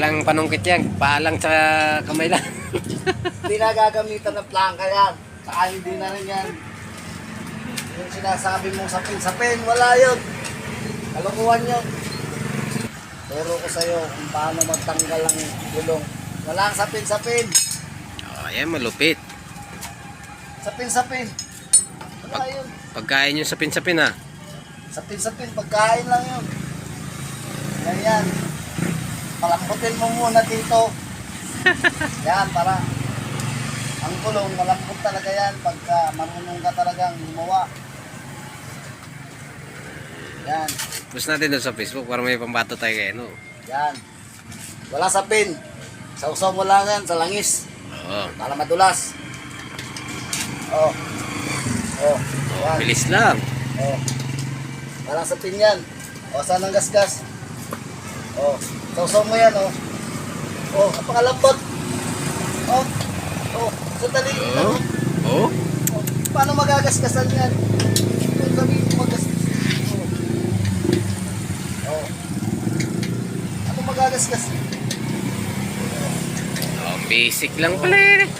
Walang panungkit yan. Paalang sa kamay lang. Hindi na gagamitan ng plangka yan. Saka hindi na rin yan. Yung sinasabi mong sapin-sapin, wala yun. Kalukuhan yun. Turo ko sa'yo kung paano magtanggal ang gulong. Walang sapin-sapin. Oh, yan malupit. Sapin-sapin. Wala yun. Pagkain yung sapin-sapin ha. Sapin-sapin, pagkain lang yun. Ganyan. Palambutin mo muna dito. Yan, para ang kulong, malambot talaga yan pagka marunong ka talagang gumawa. Yan. Post natin doon sa Facebook para may pambato tayo kayo, no? Yan. Wala sapin. Sausaw mo lang yan sa langis. Oo. Para madulas. Oh. Oh. Yan. Bilis lang. Oh. Walang sapin yan. O, saan ang gasgas? Oh. Sausaw mo yan, oh. Oh, napakalambot. Oh. Oh. Sandali. Oo. Oo. Oh. Paano magagasgasan yan? Kung sabihin mo magasgas. Oh. Oh. Ano magagasgas? Oh, basic lang pala eh.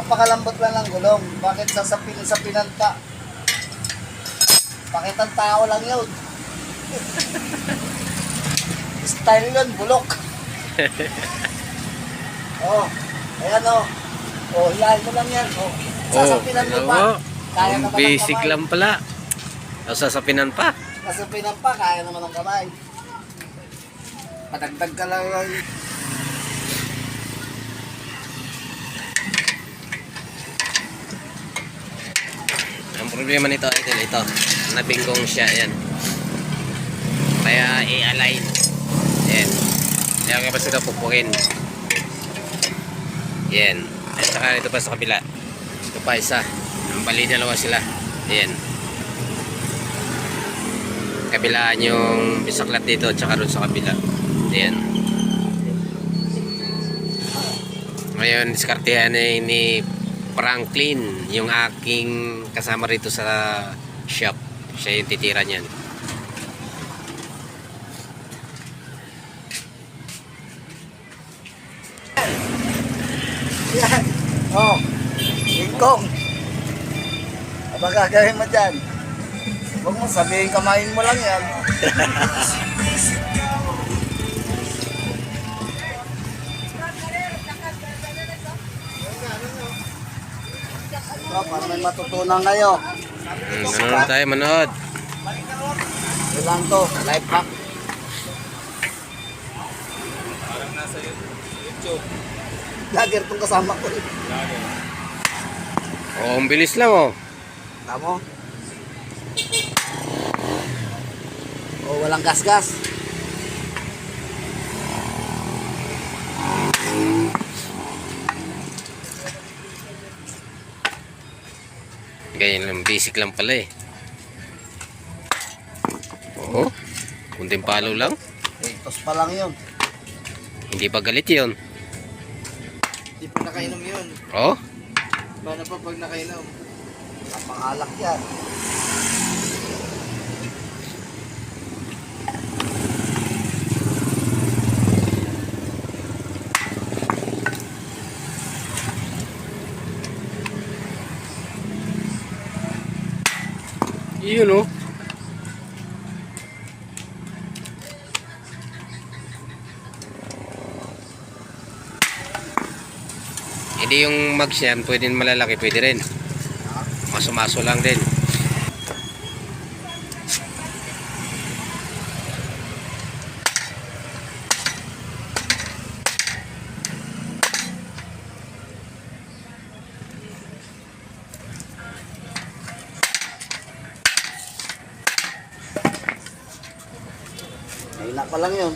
Napakalambot lang ng gulong. Bakit sasapinan ka? Bakit ang tao lang yun? Style yun, bulok. Oh, ayan oh. Oh, hiyain mo lang yan. Oh, sasapinan mo pa. Oo. Kaya naman ng Basic kamay. lang pala. O sasapinan pa. Sasapinan pa, kaya naman ng kamay. Patagdag ka lang yan. Ang problema nito idol, ito. Nabingkong siya, yan. Kaya i-align. Yan. Kaya kapag sila pupukin. Yan. At saka ito pa sa kabila. Ito pa isa. Ang bali dalawa sila. Yan. Kabilaan yung bisaklat dito at saka doon sa kabila. Yan. Ngayon, diskartehan ni Franklin, yung aking kasama rito sa shop. Siya yung titira niyan. Yan. Oh, ingkong. Aba gagawin mo dyan? Huwag mo sabihin, kamain mo lang yan. Oh, para may matutunan kayo. Manood tayo, manood. Ilan to? Life hack. Parang nasa YouTube. Lager tong kasama ko. Oh, ang bilis lang oh. Tamo? Oh, walang gas-gas. Ganyan lang, basic lang pala eh. Oo. Kunting palo lang. Tos pa lang yun. Hindi pa galit yun. Hindi pa nakainom yun. Oh. Paano pa pag nakainom? Napangalak yan. Yun oh. Hindi yung mags yan, pwede malalaki, pwede rin. Maso-maso lang din. Mahina pa lang yun.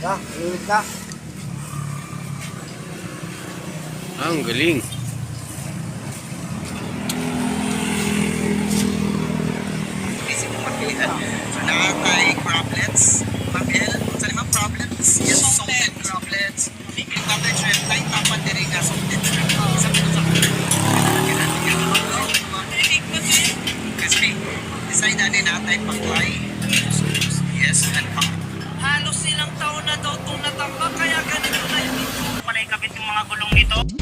Ya, init ka. Ang galing. Isip mo makita. Wala tayo problems. Mabilis. Baklay. Yes, and halos ilang taon na daw itong natangka, kaya ganito na yung ito. Palay kapit yung mga gulong nito.